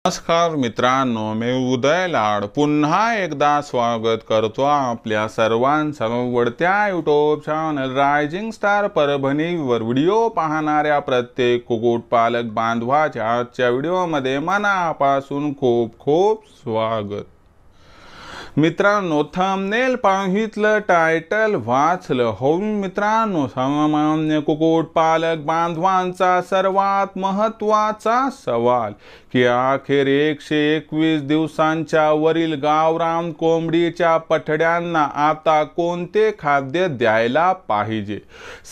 नमस्कार मित्रांनो, मी उदय लाड पुन्हा एकदा स्वागत करतो आपल्या सर्वांचं आवडत्या यूट्यूब चॅनल रायझिंग स्टार परभणीवर व्हिडिओ पाहणाऱ्या प्रत्येक कुक्कुटपालक बांधवाच्या आजच्या व्हिडिओमध्ये मनापासून खूप खूप स्वागत। मित्रांनो, थंबनेल पाहितलं, टायटल वाचलं हो मित्रांनो, सामान्य कुक्कुटपालक बांधवांचा सर्वात महत्त्वाचा सवाल की अखेर 121 दिवसांच्या वरील गावरान कोंबडीच्या पठड्यांना आता कोणते खाद्य द्यायला पाहिजे।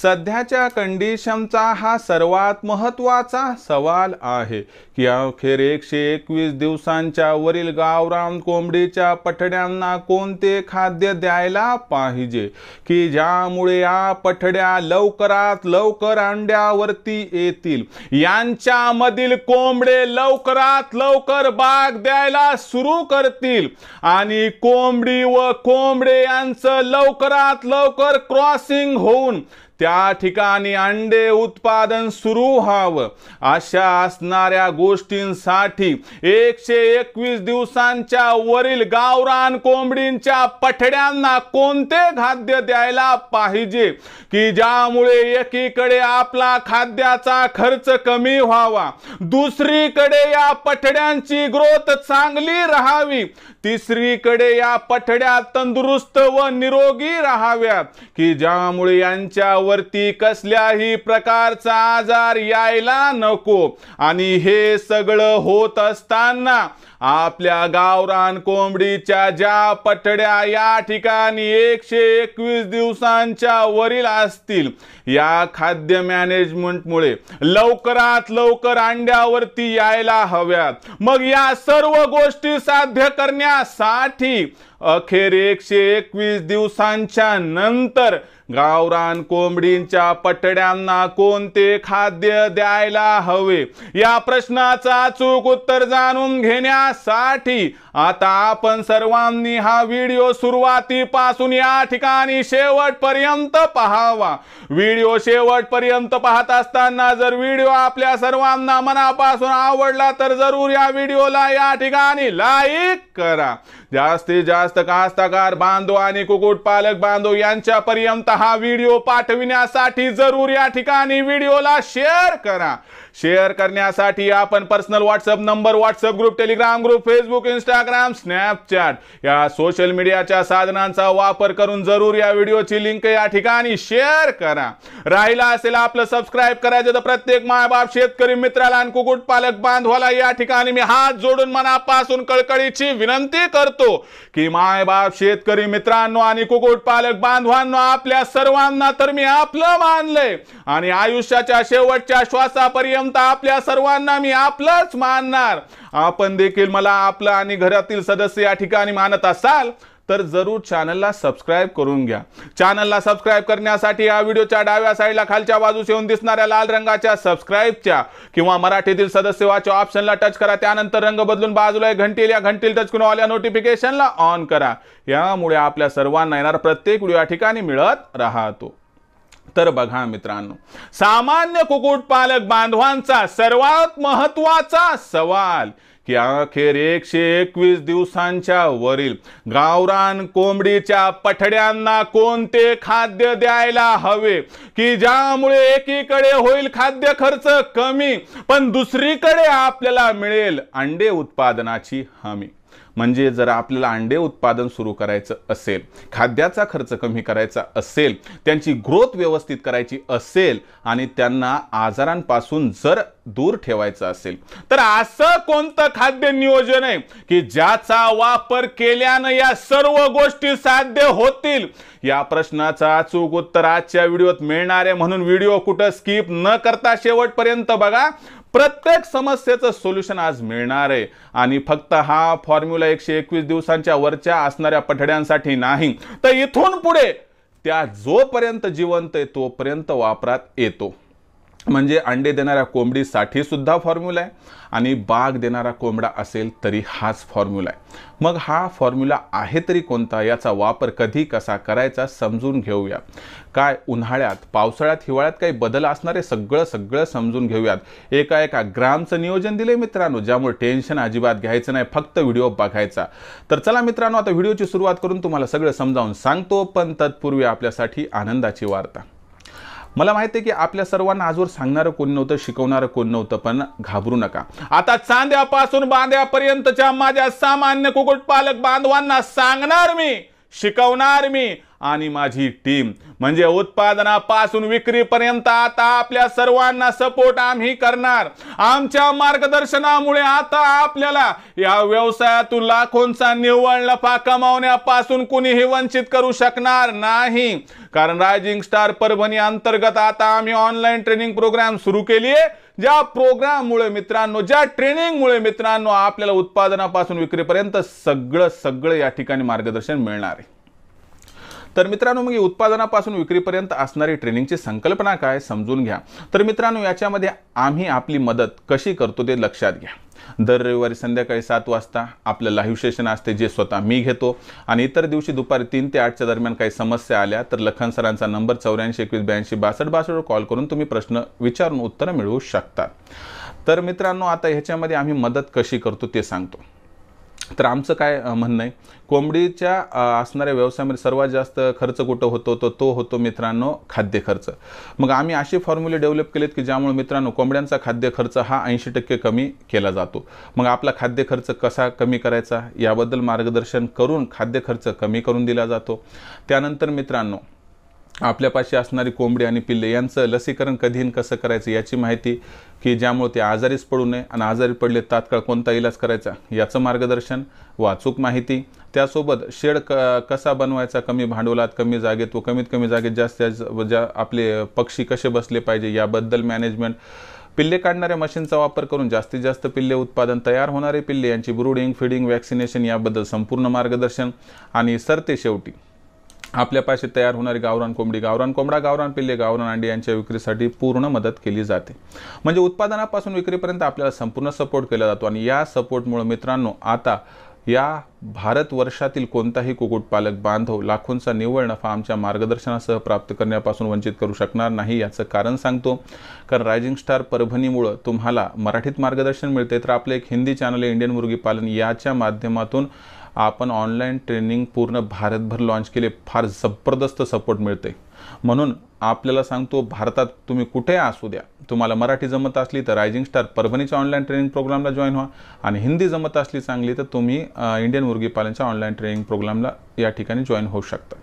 सध्याच्या कंडिशनचा हा सर्वात महत्त्वाचा सवाल आहे की अखेर 121 दिवसांच्या वरील गावरान कोंबडीच्या पठड्यांना कोणते खाद्य द्यायला पाहिजे की ज्यामुळे या पठड्या लवकरात लवकर अंड्यावरती येतील, यांच्यामधील कोंबडे लवकरात लवकर बाग द्यायला सुरू करतील आणि कोंबडी व कोंबडे यांचं लवकरात लवकर क्रॉसिंग होऊन त्या ठिकाणी अंडे उत्पादन सुरू व्हावं। अशा असणाऱ्या गोष्टींसाठी 121 दिवसांच्या वरील गावरान कोंबडींच्या पठड्यांना कोणते खाद्य द्यायला पाहिजे की ज्यामुळे एकीकडे आपला खाद्याचा खर्च कमी व्हावा, दुसरीकडे या पठड्यांची ग्रोथ चांगली राहावी, तिसरीकडे या पठड्या तंदुरुस्त व निरोगी राहाव्यात की ज्यामुळे यांच्यावरती कसल्याही प्रकारचा आजार यायला नको। आणि हे सगळं होत असताना आपल्या गावरान कोंबडीच्या ज्या पठड्या या ठिकाणी 121 दिवसांच्या वरील असतील, या खाद्य मॅनेजमेंटमुळे लवकरात लवकर अंड्यावरती यायला हव्यात। मग या सर्व गोष्टी साध्य करण्यासाठी अखेर 121 दिवसांच्या नंतर गावरान कोंबडींच्या पठड्यांना कोणते खाद्य द्यायला हवे, या प्रश्नाचं अचूक उत्तर जाणून घेण्यासाठी आता आपण सर्वांनी हा व्हिडिओ सुरुवातीपासून या ठिकाणी शेवटपर्यंत पाहावा। व्हिडिओ शेवटपर्यंत पाहत असताना जर व्हिडिओ आपल्या सर्वांना मनापासून आवडला तर जरूर या व्हिडिओला या ठिकाणी लाईक करा। जास्तीत जास्त कास्तकार बांधव आणि कुक्कुटपालक बांधव यांच्यापर्यंत हा व्हिडिओ पाठविण्यासाठी जरूर या ठिकाणी व्हिडिओला शेअर करा। शेअर करण्यासाठी आपण personal WhatsApp number, WhatsApp group, Telegram group, Facebook, Instagram, Snapchat या सोशल मीडियाच्या साधनांचा वापर करून जरूर या व्हिडिओची लिंक या ठिकाणी शेअर करा। राहिला असेल आपलं सबस्क्राइब करायचं तर प्रत्येक मायबाप शेतकरी मित्राला आणि कुक्कुटपालक बांधवाला या ठिकाणी मी हात जोडून मनापासून कळकळीची विनंती करतो की मायबाप शेतकरी मित्रांनो आणि कुक्कुटपालक बांधवांनो, आपल्या सर्वांना तर मी आपलं मानलंय आणि आयुष्याच्या शेवटच्या श्वासापर्यंत आपल्या सर्वांना मी आपलंच मानणार। आपण देखील मला आपलं आणि घरातील सदस्य या ठिकाणी मानत असाल तर जरूर चॅनलला सबस्क्राइब करून घ्या। चॅनलला सबस्क्राइब करण्यासाठी या व्हिडिओच्या डाव्या साईडला खालच्या बाजूस येऊन दिसणाऱ्या लाल रंगाच्या सबस्क्राइबच्या किंवा मराठीतील सदस्य वाचो ऑप्शनला टच करा। त्यानंतर रंग बदलून बाजूला घंटील या घंटील टच करून ऑल नोटिफिकेशनला ऑन करा। यामुळे आपल्या सर्वांना येणारा प्रत्येक व्हिडिओ या ठिकाणी मिळत राहतो। तर बघा मित्रांनो, सामान्य कुक्कुटपालक बांधवांचा सर्वात महत्त्वाचा सवाल की अखेर 121 दिवसांच्या वरील गावरान कोंबडीच्या पठड्यांना कोणते खाद्य द्यायला हवे की ज्यामुळे एकीकडे होईल खाद्य खर्च कमी पण दुसरीकडे आपल्याला मिळेल अंडे उत्पादनाची हमी। म्हणजे जर आपल्याला अंडे उत्पादन सुरू करायचं असेल, खाद्याचा खर्च कमी करायचा असेल, त्यांची ग्रोथ व्यवस्थित करायची असेल आणि त्यांना आजारांपासून जर दूर ठेवायचं असेल तर असं कोणतं खाद्य नियोजन आहे की ज्याचा वापर केल्याने या सर्व गोष्टी साध्य होतील, या प्रश्नाचं अचूक उत्तर आजच्या व्हिडिओत मिळणार आहे। म्हणून व्हिडिओ कुठं स्किप न करता शेवटपर्यंत बघा। प्रत्येक समस्येचं सोल्युशन आज मिळणार आहे आणि फक्त हा फॉर्म्युला 121 दिवसांच्या वरच्या असणाऱ्या पठड्यांसाठी नाही, तर इथून पुढे त्या जोपर्यंत जिवंत आहे तोपर्यंत वापरात येतो। म्हणजे अंडे देणाऱ्या कोंबडीसाठी सुद्धा फॉर्म्युला आहे आणि बाग देणारा कोंबडा असेल तरी हाच फॉर्म्युला आहे. मग हा फॉर्म्युला आहे तरी कोणता, याचा वापर कधी कसा करायचा समजून घेऊया. काय उन्हाळ्यात, पावसाळ्यात, हिवाळ्यात काही बदल असणारे सगळं समजून घेऊयात. एका ग्रामचं नियोजन दिले मित्रांनो, ज्यामुळे टेन्शन अजिबात घ्यायचं नाही, फक्त व्हिडिओ बघायचा. तर चला मित्रांनो, आता व्हिडिओची सुरुवात करून तुम्हाला सगळं समजावून सांगतो, पण तत्पूर्वी आपल्यासाठी आनंदाची वार्ता. मला माहिती आहे की आपल्या सर्वांना आजवर सांगणारं कोण नव्हतं, शिकवणारं कोण नव्हतं, पण घाबरू नका. आता चांद्यापासून बांध्यापर्यंतच्या माझ्या सामान्य कुक्कुटपालक बांधवांना सांगणार मी, शिकवणार मी आणि माझी टीम, म्हणजे उत्पादनापासून विक्रीपर्यंत आता आपल्या सर्वांना सपोर्ट आम्ही करणार. आमच्या मार्गदर्शनामुळे आता आपल्याला या व्यवसायातून लाखोंचा निव्वळ नफा कमावण्यापासून कुणीही वंचित करू शकणार नाही. कारण रायझिंग स्टार परभणी अंतर्गत आता आम्ही ऑनलाईन ट्रेनिंग प्रोग्राम सुरू केली आहे, ज्या प्रोग्राममुळे मित्रांनो, ज्या ट्रेनिंगमुळे मित्रांनो आपल्याला उत्पादनापासून विक्रीपर्यंत सगळं या ठिकाणी मार्गदर्शन मिळणार आहे. तर मित्रांनो, मग उत्पादनापासून विक्रीपर्यंत असणारी ट्रेनिंगची संकल्पना काय समजून घ्या. तर मित्रांनो, याच्यामध्ये आम्ही आपली मदत कशी करतो ते लक्षात घ्या. दर रविवारी संध्याकाळी 7 वाजता आपलं लाईव्ह सेशन असते, जे स्वतः मी घेतो. आणि इतर दिवशी दुपारी 3 ते 8च्या दरम्यान काही समस्या आल्या तर लखन सरांचा नंबर 8421826262 वर कॉल करून तुम्ही प्रश्न विचारून उत्तरं मिळवू शकता. तर मित्रांनो, आता ह्याच्यामध्ये आम्ही मदत कशी करतो ते सांगतो. तर आमचं काय म्हणणं आहे, कोंबडीच्या असणाऱ्या व्यवसायामध्ये सर्वात जास्त खर्च कुठं होतो, तो होतो मित्रांनो खाद्य खर्च. मग आम्ही असे फॉर्म्युले डेव्हलप केलेत की ज्यामुळे मित्रांनो कोंबड्यांचा खाद्य खर्च हा 80% कमी केला जातो. मग आपला खाद्य खर्च कसा कमी करायचा याबद्दल मार्गदर्शन करून खाद्य खर्च कमी करून दिला जातो. त्यानंतर मित्रांनो, आपल्यापाशी असणारी कोंबडी आणि पिल्ले यांचं लसीकरण कधी आणि कसं करायचं याची माहिती, की ज्यामुळे ते आजारीच पडू नये आणि आजारी पडले तात्काळ कोणता इलाज करायचा याचं मार्गदर्शन, वाचूक माहिती. त्यासोबत शेड कसा बनवायचा कमी भांडवलात, कमी जागेत व कमीत कमी जागेत जास्त आपले पक्षी कसे बसले पाहिजे याबद्दल मॅनेजमेंट. पिल्ले काढणाऱ्या मशीनचा वापर करून जास्तीत जास्त पिल्ले उत्पादन, तयार होणारे पिल्ले यांची ब्रूडिंग, फीडिंग, वॅक्सिनेशन याबद्दल संपूर्ण मार्गदर्शन. आणि सरते शेवटी आपल्यापाशी तयार होणारी गावरान कोंबडी, गावरान कोंबडा, गावरान पिल्ले, गावरान अंडी यांच्या विक्रीसाठी पूर्ण मदत केली जाते. म्हणजे उत्पादनापासून विक्रीपर्यंत आपल्याला संपूर्ण सपोर्ट केला जातो. आणि या सपोर्टमुळे मित्रांनो आता या भारतवर्षातील कोणताही कुक्कुटपालक बांधव लाखोंचा निव्वळ नफा आमच्या मार्गदर्शनासह प्राप्त करण्यापासून वंचित करू शकणार नाही. याचं कारण सांगतो, कारण रायझिंग स्टार परभणीमुळे तुम्हाला मराठीत मार्गदर्शन मिळते. तर आपलं एक हिंदी चॅनल आहे इंडियन मुर्गी पालन, याच्या माध्यमातून आपण ऑनलाईन ट्रेनिंग पूर्ण भारतभर लॉन्च केले. फार जबरदस्त सपोर्ट मिळते. म्हणून आपल्याला सांगतो, भारतात तुम्ही कुठे असू द्या, तुम्हाला मराठी जमत असली तर रायझिंग स्टार परभणीच्या ऑनलाईन ट्रेनिंग प्रोग्रामला जॉईन व्हा. आणि हिंदी जमत असली चांगली तर तुम्ही इंडियन मुर्गी पालनच्या ऑनलाईन ट्रेनिंग प्रोग्रामला या ठिकाणी जॉईन होऊ शकता.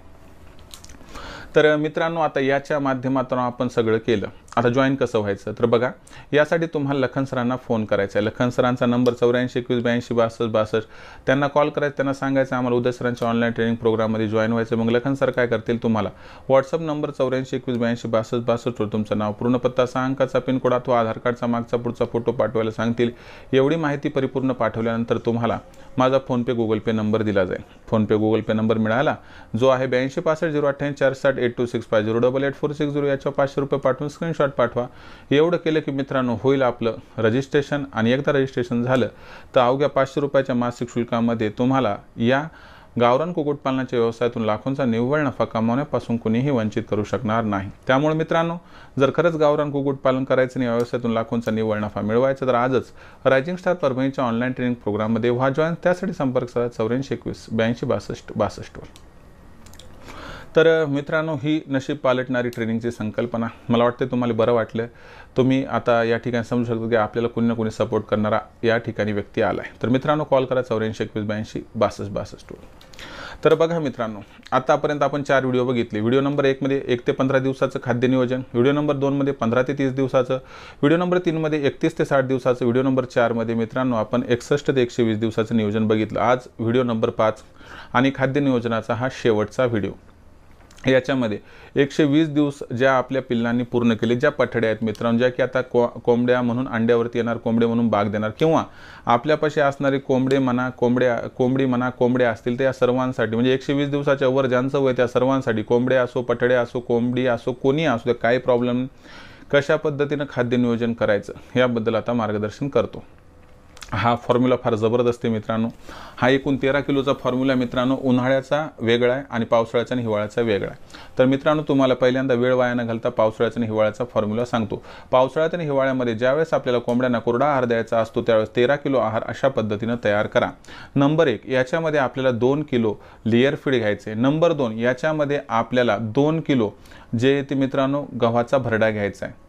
तर मित्रांनो, आता याच्या माध्यमातून आपण सगळं केलं. आता जॉईन कसं व्हायचं तर बघा, यासाठी तुम्हाला लखन सरांना फोन करायचा आहे. लखन सरांचा नंबर 8421826262. त्यांना कॉल करायचा, त्यांना सांगायचं आम्हाला उदय सरांच्या ऑनलाईन ट्रेनिंग प्रोग्राममध्ये जॉईन व्हायचं. मग लखन सर काय करतील, तुम्हाला व्हॉट्सअप नंबर 8421826262 वर तुमचं नाव, पूर्ण पत्ता, 6 अंकाचा पिनकोड अथवा आधार कार्डचा मागचा पुढचा फोटो पाठवायला सांगतील. एवढी माहिती परिपूर्ण पाठवल्यानंतर तुम्हाला माझा फोनपे गुगल पे नंबर दिला जाईल. फोनपे गुगल पे नंबर मिळाला, जो आहे 8265088460 884680. याच्यावर 500 रुपये पाठवून स्क्रीनशॉट पाठवा. एवढं केलं की मित्रांनो होईल आपलं रजिस्ट्रेशन. आणि एकदा रजिस्ट्रेशन झालं तर अवघ्या 500 रुपयाच्या मासिक शुल्कामध्ये तुम्हाला या गावरान कुक्कुटपालनाच्या व्यवसायातून लाखोंचा निव्वळ नफा कमावण्यापासून कुणीही वंचित करू शकणार नाही. त्यामुळे मित्रांनो, जर खरंच गावरान कुक्कुटपालन करायचं आणि या व्यवसायातून लाखोंचा निव्वळ नफा मिळवायचा तर आजच रायझिंग स्टार परभणीच्या ऑनलाईन ट्रेनिंग प्रोग्राममध्ये व्हा जॉईन. त्यासाठी संपर्क साधा 8421826262 वर. तर मित्रांनो, ही नशीब पालटणारी ट्रेनिंगची संकल्पना मला वाटते तुम्हाला बरं वाटलं. तुम्ही आता या ठिकाणी समजू शकता की आपल्याला कोणी ना कोणी सपोर्ट करणारा या ठिकाणी व्यक्ती आला आहे. तर मित्रांनो, कॉल करा 8421826262. तर बघा मित्रांनो, आतापर्यंत आपण 4 व्हिडिओ बघितले. व्हिडिओ नंबर 1 मध्ये 1 ते 15 दिवसाचं खाद्य नियोजन, व्हिडिओ नंबर 2 मध्ये 15 ते 30 दिवसाचं, व्हिडिओ नंबर 3 मध्ये 31 ते 60 दिवसाचं, व्हिडिओ नंबर 4 मध्ये मित्रांनो आपण 61 ते 120 दिवसाचं नियोजन बघितलं. आज व्हिडिओ नंबर 5 आणि खाद्य नियोजनाचा हा शेवटचा व्हिडिओ. याच्यामध्ये 120 दिवस ज्या आपल्या पिल्लांनी पूर्ण केले, ज्या पठड्या आहेत मित्रांनो, ज्या की आता कोंबड्या म्हणून अंड्यावरती येणार, कोंबडे म्हणून बाग देणार, किंवा आपल्यापाशी असणारे कोंबडी म्हणा कोंबड्या असतील तर या सर्वांसाठी, म्हणजे 120 दिवसाच्या वर ज्यांचं वय त्या सर्वांसाठी, कोंबड्या असो, पठड्या असो, कोंबडी असो, कोणी असो, काही प्रॉब्लेम कशा पद्धतीनं खाद्य नियोजन करायचं याबद्दल आता मार्गदर्शन करतो। हा फॉर्म्युला फार जबरदस्त आहे मित्रांनो। हा एकूण 13 किलोचा फॉर्म्युला मित्रांनो उन्हाळ्याचा वेगळा आहे आणि पावसाळ्याचा आणि हिवाळ्याचा वेगळा आहे। तर मित्रांनो तुम्हाला पहिल्यांदा वेळ वाया न घालता पावसाळ्याचा आणि हिवाळ्याचा फॉर्म्युला सांगतो। पावसाळ्यात आणि हिवाळ्यामध्ये ज्यावेळेस आपल्याला कोंबड्यांना कोरडा आहार द्यायचा असतो त्यावेळेस 13 किलो आहार अशा पद्धतीनं तयार करा। नंबर 1 याच्यामध्ये आपल्याला 2 किलो लेयर फीड घ्यायचे। नंबर 2 याच्यामध्ये आपल्याला 2 किलो जे ते मित्रांनो गव्हाचा भरडा घ्यायचा आहे।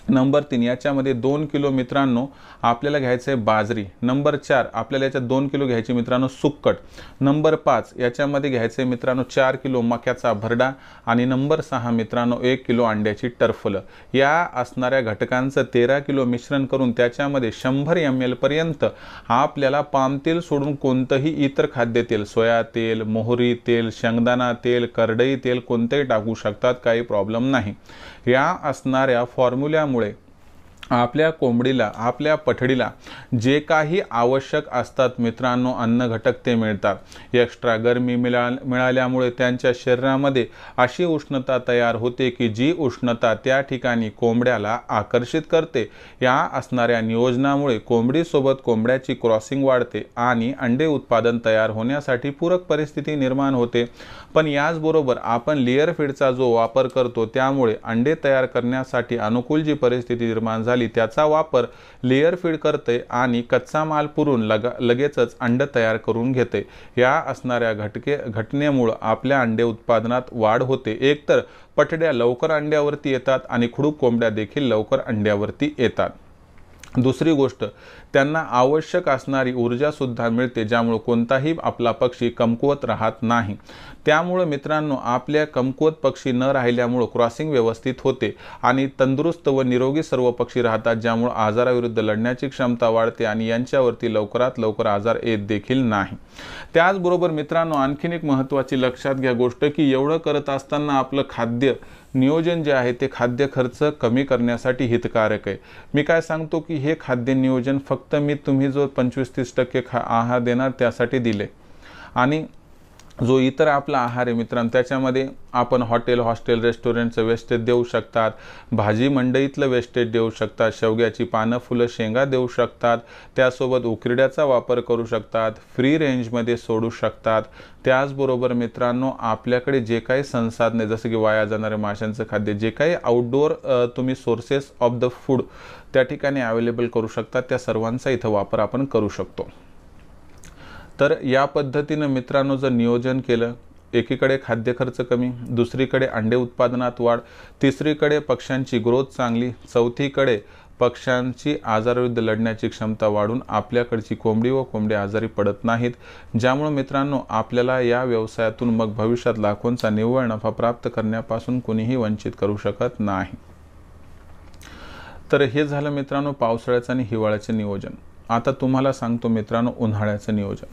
नंबर 3 याच्यामध्ये 2 किलो मित्रांनो आपल्याला घ्यायचे बाजरी। नंबर 4 आपल्याला याच्यात 2 किलो घ्यायचे मित्रांनो सुक्कट। नंबर 5 याच्यामध्ये घ्यायचे मित्रांनो 4 किलो मक्याचा भरडा आणि नंबर 6 मित्रांनो 1 किलो अंड्याची टरफलं। या असणाऱ्या घटकांचं 13 किलो मिश्रण करून त्याच्यामध्ये 100 ml पर्यंत आपल्याला पाम तेल सोडून कोणतंही इतर खाद्य तेल सोया तेल, मोहरी तेल, शेंगदाणा तेल, करडई तेल कोणतेही टाकू शकतात, काही प्रॉब्लेम नाही। या असणाऱ्या फॉर्म्युल्यामुळे आपल्या कोंबडीला आपल्या पठडीला जे काही आवश्यक असतात मित्रांनो अन्न घटक ते मिळतात। एक्स्ट्रा गरमी मिळाल्यामुळे त्यांच्या शरीरामध्ये अशी उष्णता तयार होते की जी उष्णता त्या ठिकाणी कोंबड्याला आकर्षित करते। या असणाऱ्या नियोजनामुळे कोंबडीसोबत कोंबड्याची क्रॉसिंग वाढते आणि अंडे उत्पादन तयार होण्यासाठी पूरक परिस्थिती निर्माण होते। पण याचबरोबर आपण लेयर फीडचा जो वापर करतो त्यामुळे अंडे तयार करण्यासाठी अनुकूल जी परिस्थिती निर्माण झाली त्याचा वापर लेयर फीड करते आणि कच्चा माल पुरून लगेचच अंड तयार करून घेते। या असणाऱ्या घटनेमुळे आपल्या अंडे उत्पादनात वाढ होते। एकतर पठड्या लवकर अंड्यावरती येतात आणि खुडूक कोंबड्या देखील लवकर अंड्यावरती येतात। दुसरी गोष्ट त्यांना आवश्यक असणारी ऊर्जा सुद्धा मिळते ज्यामुळे कोणताही आपला पक्षी कमकुवत राहत नाही। त्यामुळे मित्रांनो आपल्या कमकुवत पक्षी न राहिल्यामुळे क्रॉसिंग व्यवस्थित होते आणि तंदुरुस्त व निरोगी सर्व पक्षी राहतात ज्यामुळे आजाराविरुद्ध लढण्याची क्षमता वाढते आणि यांच्यावरती लवकरात लवकर आजार येत देखील नाही। त्याचबरोबर मित्रांनो आणखीन एक महत्त्वाची लक्षात घ्या गोष्ट की एवढं करत असताना आपलं खाद्य नियोजन जे आहे ते खाद्य खर्च कमी करण्यासाठी हितकारक आहे। मी काय सांगतो की हे खाद्य नियोजन फक्त मी तुम्ही जो 25-30% आहार देणार त्यासाठी दिले आणि जो इतर आपला आहार आहे मित्रांनो त्याच्यामध्ये आपण हॉटेल हॉस्टेल रेस्टॉरंटचं वेस्टेज देऊ शकतात, भाजी मंडईतलं वेस्टेज देऊ शकतात, शेवग्याची पानं फुलं शेंगा देऊ शकतात, त्यासोबत उकिरड्याचा वापर करू शकतात, फ्री रेंजमध्ये सोडू शकतात। त्याचबरोबर मित्रांनो आपल्याकडे जे काही संसाधने जसं की वाया जाणाऱ्या माशांचं खाद्य जे काही आउटडोअर तुम्ही सोर्सेस ऑफ द फूड त्या ठिकाणी अवेलेबल करू शकतात त्या सर्वांचा इथं वापर आपण करू शकतो। तर या पद्धतीने मित्रांनो जर नियोजन केलं एकीकडे खाद्य खर्च कमी, दुसरीकडे अंडे उत्पादनात वाढ, तिसरीकडे पक्ष्यांची ग्रोथ चांगली, चौथीकडे पक्ष्यांची आजाराविरुद्ध लढण्याची क्षमता वाढून आपल्याकडची कोंबडी व कोंबडे आजारी पडत नाहीत, ज्यामुळे मित्रांनो आपल्याला या व्यवसायातून मग भविष्यात लाखोंचा निव्वळ नफा प्राप्त करण्यापासून कोणीही वंचित करू शकत नाही। तर हे झालं मित्रांनो पावसाळ्याचं आणि हिवाळ्याचे नियोजन। आता तुम्हाला सांगतो मित्रांनो उन्हाळ्याचं नियोजन।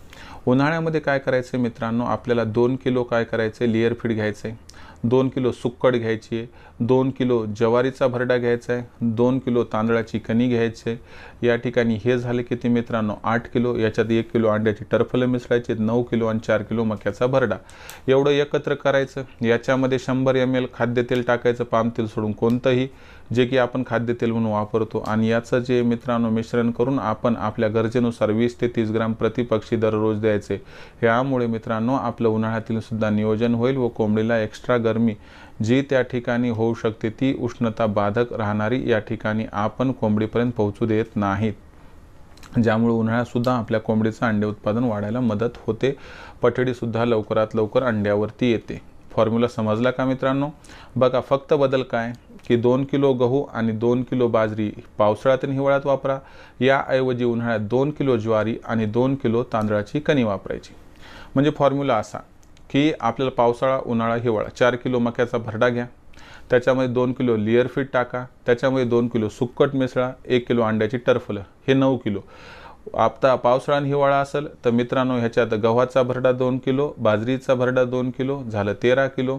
उन्हाळ्यामध्ये काय करायचं मित्रांनो आपल्याला 2 किलो काय करायचे लेयर फीड घ्यायचे, 2 किलो सुक्कट घ्यायची आहे, 2 किलो ज्वारीचा भरडा घ्यायचा आहे, 2 किलो तांदळाची कणी घ्यायचे। या ठिकाणी हे झाले किती मित्रांनो 8 किलो, याच्यात 1 किलो अंड्याची टरफलं मिसळायची, 9 किलो आणि 4 किलो मक्याचा भरडा एवढं एकत्र करायचं। याच्यामध्ये 100 ml खाद्यतेल टाकायचं, पाम तेल सोडून कोणतंही जे की आपण खाद्यतेल म्हणून वापरतो आणि याचं जे मित्रांनो मिश्रण करून आपण आपल्या गरजेनुसार 20 ते 30 ग्राम प्रति पक्षी दररोज द्यायचे। यामुळे मित्रांनो आपलं उन्हाळ्यातील सुद्धा नियोजन होईल व कोंबडीला एक्स्ट्रा गरमी जी त्या ठिकाणी होऊ शकते ती उष्णता बाधक राहणारी या ठिकाणी आपण कोंबडीपर्यंत पोहोचू देत नाहीत, ज्यामुळे उन्हाळ्यात सुद्धा आपल्या कोंबडीचं अंडे उत्पादन वाढायला मदत होते, पठडी सुद्धा लवकरात लवकर अंड्यावरती येते। फॉर्म्युला समजला का मित्रांनो? बघा फक्त बदल काय की 2 किलो गहू आणि 2 किलो बाजरी पावसाळ्यात आणि हिवाळ्यात वापरा, याऐवजी उन्हाळ्यात 2 किलो ज्वारी आणि 2 किलो तांदळाची कणी वापरायची। म्हणजे फॉर्म्युला असा की आपल्याला पावसाळा उन्हाळा हिवाळा 4 किलो मक्याचा भरडा घ्या, त्याच्यामध्ये 2 किलो लेयर फीड टाका, त्याच्यामध्ये 2 किलो सुक्कट मिसळा, 1 किलो अंड्याची टरफलं, हे 9 किलो। आता पावसाळा आणि हिवाळा असेल तर मित्रांनो ह्याच्यात गव्हाचा भरडा 2 किलो, बाजरीचा भरडा 2 किलो झालं 13 किलो,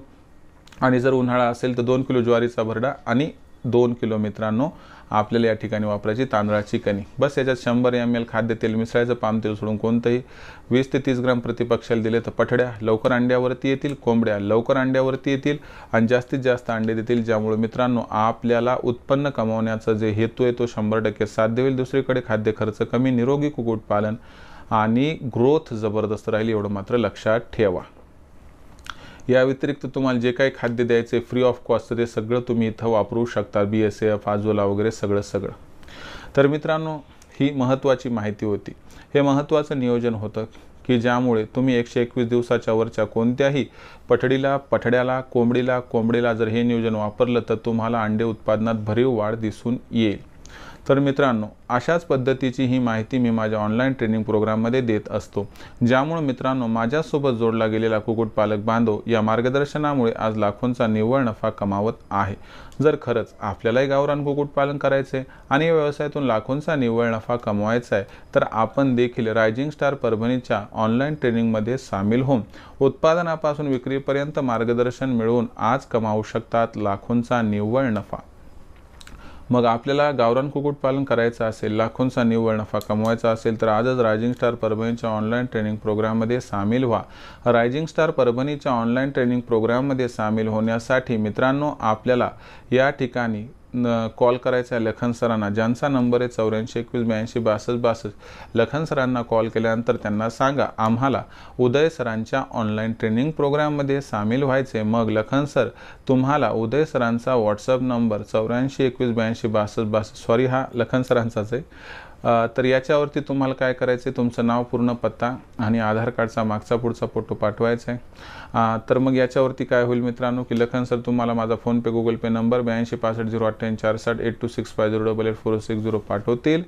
आणि जर उन्हाळा असेल तर 2 किलो ज्वारीचा भरडा आणि 2 किलो मित्रांनो आपल्याला या ठिकाणी वापरायची तांदळाची कणी. बस याच्यात 100 ml खाद्यतेल मिसळायचं, पाम तेल सोडून कोणतंही. 20 ते 30 ग्राम प्रतिपक्षाला दिले तर पठड्या लवकर अंड्यावरती येतील, कोंबड्या लवकर अंड्यावरती येतील आणि जास्तीत जास्त अंडे देतील, ज्यामुळे मित्रांनो आपल्याला उत्पन्न कमावण्याचा जे हेतू आहे तो 100% साध्य होईल. दुसरीकडे खाद्य खर्च कमी, निरोगी कुक्कुटपालन आणि ग्रोथ जबरदस्त राहील, एवढं मात्र लक्षात ठेवा. या व्यतिरिक्त तुम्हाला जे काही खाद्य द्यायचे फ्री ऑफ कॉस्ट ते सगळं तुम्ही इथं वापरू शकता, BSF, आजोला वगैरे सगळं. तर मित्रांनो ही महत्त्वाची माहिती होती. हे महत्त्वाचं नियोजन होतं की ज्यामुळे तुम्ही 121 दिवसाच्या वरच्या कोणत्याही पठड्याला, कोंबडीला जर हे नियोजन वापरलं तर तुम्हाला अंडे उत्पादनात भरीव वाढ दिसून येईल. तर मित्रांनो अशाच पद्धतीची ही माहिती मी माझ्या ऑनलाईन ट्रेनिंग प्रोग्राममध्ये देत असतो, ज्यामुळे मित्रांनो माझ्यासोबत जोडला गेलेला कुक्कुटपालक बांधव या मार्गदर्शनामुळे आज लाखोंचा निव्वळ नफा कमावत आहे. जर खरंच आपल्यालाही गावरान कुक्कुटपालन करायचे आणि या व्यवसायातून लाखोंचा निव्वळ नफा कमवायचा आहे तर आपण देखील रायझिंग स्टार परभणीच्या ऑनलाईन ट्रेनिंगमध्ये सामील होऊन उत्पादनापासून विक्रीपर्यंत मार्गदर्शन मिळवून आज कमावू शकतात लाखोंचा निव्वळ नफा. मग आपल्याला गावरान कुक्कुटपालन करायचं असेल, लाखोंचा निव्वळ नफा कमवायचा असेल तर आजच रायझिंग स्टार परभणीच्या ऑनलाईन ट्रेनिंग प्रोग्राममध्ये सामील व्हा. रायझिंग स्टार परभणीच्या ऑनलाईन ट्रेनिंग प्रोग्राममध्ये सामील होण्यासाठी मित्रांनो आपल्याला या ठिकाणी कॉल करायचा आहे लखन सरांना, ज्यांचा नंबर आहे 84 21 82 62 62. लखन सरांना कॉल केल्यानंतर त्यांना सांगा आम्हाला उदय सरांच्या ऑनलाईन ट्रेनिंग प्रोग्राममध्ये सामील व्हायचे. मग लखन सर तुम्हाला उदय सरांचा व्हॉट्सअप नंबर 84 21 82 62 62, सॉरी हा लखन सरांचाच आहे. तर याच्यावरती तुम्हाला काय करायचं आहे, तुमचं नाव, पूर्ण पत्ता आणि आधार कार्डचा मागचा पुढचा फोटो पाठवायचा आहे. तर मग याच्यावरती काय होईल मित्रांनो की लखन सर तुम्हाला माझा फोनपे, गुगल पे नंबर 82 65 088 460 8265 088 460 पाठवतील.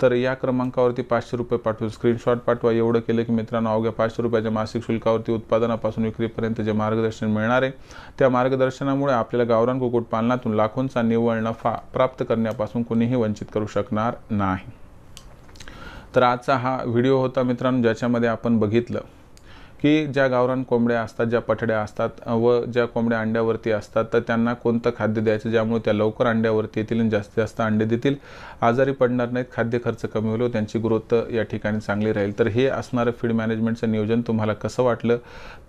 तर या क्रमांकावरती 500 रुपये पाठवून स्क्रीनशॉट पाठवा. एवढं केलं की मित्रांनो अवघ्या 500 रुपयाच्या मासिक शुल्कावरती उत्पादनापासून विक्रीपर्यंत जे मार्गदर्शन मिळणार आहे त्या मार्गदर्शनामुळे आपल्याला गावरान कुक्कुटपालनातून लाखोंचा निव्वळ नफा प्राप्त करण्यापासून कोणीही वंचित करू शकणार नाही. तर आजचा हा व्हिडिओ होता मित्रांनो, ज्याच्यामध्ये आपण बघितलं की ज्या गावरान कोंबड्या असतात, ज्या पठड्या असतात व ज्या कोंबड्या अंड्यावरती असतात तर त्यांना कोणतं खाद्य द्यायचं ज्यामुळे त्या लवकर अंड्यावरती येतील आणि जास्तीत जास्त अंडे देतील, आजारी पडणार नाहीत, खाद्य खर्च कमी होईल, त्यांची ग्रोथ या ठिकाणी चांगली राहील. तर हे असणारं फीड मॅनेजमेंटचं नियोजन तुम्हाला कसं वाटलं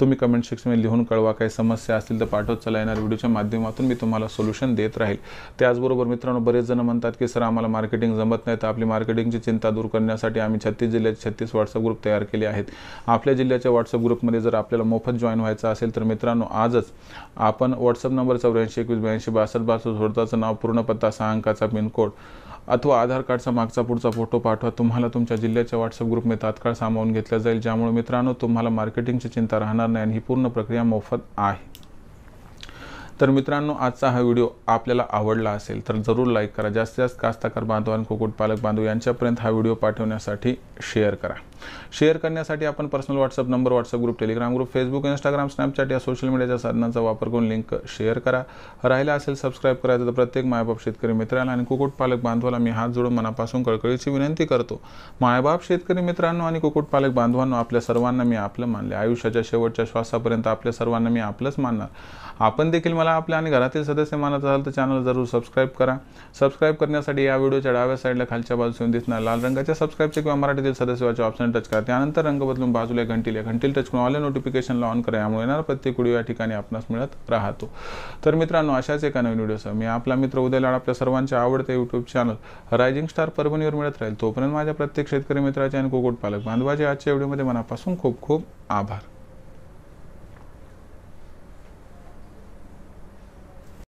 तुम्ही कमेंट सेक्शनमध्ये लिहून कळवा. काही समस्या असतील तर पाठवत चला, येणार व्हिडिओच्या माध्यमातून मी तुम्हाला सोल्युशन देत राहील. त्याचबरोबर मित्रांनो बरेच जण म्हणतात की सर आम्हाला मार्केटिंग जमत नाही, तर आपली मार्केटिंगची चिंता दूर करण्यासाठी आम्ही 36 जिल्ह्यात 36 व्हॉट्सअप ग्रुप तयार केले आहेत. आपल्या जिल्ह्याच्या व्हॉट्सअप ग्रुपमध्ये जर आपल्याला मोफत जॉईन व्हायचं असेल तर मित्रांनो आजच आपण व्हॉट्सअप नंबर 84 21 82 62 62, स्वतःचं नाव, पूर्ण पत्ता, 6 अंकाचा पिनकोड अथवा आधार कार्डचा मागचा पुढचा फोटो पाठवा. तुम्हाला तुमच्या जिल्ह्याच्या व्हॉट्सअप ग्रुपमध्ये तात्काळ सामावून घेतलं जाईल, ज्यामुळे मित्रांनो तुम्हाला मार्केटिंगची चिंता राहणार नाही आणि ही पूर्ण प्रक्रिया मोफत आहे. तर मित्रांनो आजचा हा व्हिडिओ आपल्याला आवडला असेल तर जरूर लाईक करा. जास्तीत जास्त कास्तकार बांधव आणि कुक्कुटपालक बांधव यांच्यापर्यंत हा व्हिडिओ पाठवण्यासाठी शेअर करा. शेअर करण्यासाठी आपण personal WhatsApp number, WhatsApp group, Telegram group, Facebook, Instagram, Snapchat या सोशल मीडियाच्या साधनांचा वापर करून लिंक शेअर करा. राहिला असेल सबस्क्राईब करायचं तर प्रत्येक मायबाप शेतकरी मित्राला आणि कुक्कुटपालक बांधवाला मी हात जोडून मनापासून कळकळीची विनंती करतो. मायबाप शेतकरी मित्रांनो आणि कुक्कुटपालक बांधवांनो, आपल्या सर्वांना मी आपलं मानले. आयुष्याच्या शेवटच्या श्वासापर्यंत आपल्या सर्वांना मी आपलंच मानणार. आपण देखील मला आपल्या आणि घरातील सदस्य मानत असाल तर चॅनल जरूर सबस्क्राईब करा. सबस्क्राईब करण्यासाठी या व्हिडिओच्या डाव्या साईडला खालच्या बाजूला दिसणार लाल रंगाच्या सबस्क्राईबचे किंवा मराठीतील सदस्याचे ऑप्शन टच करा. त्यानंतर रंग बदलून बाजूला घंटीला टच करून ऑल नोटिफिकेशनला ऑन करा. यामुळे येणार प्रत्येक व्हिडिओ या ठिकाणी आपणास मिळत राहतो. तर मित्रांनो अशाच एका नवीन व्हिडिओसह मी आपला मित्र उदय लाड आपल्या सर्वांचे आवडते यूट्यूब चॅनल रायझिंग स्टार परभणीवर मिळत राहील. तोपर्यंत माझ्या प्रत्येक शेतकरी मित्राचे आणि कुक्कुटपालक बांधवाचे आजच्या व्हिडिओमध्ये मनापासून खूप खूप आभार.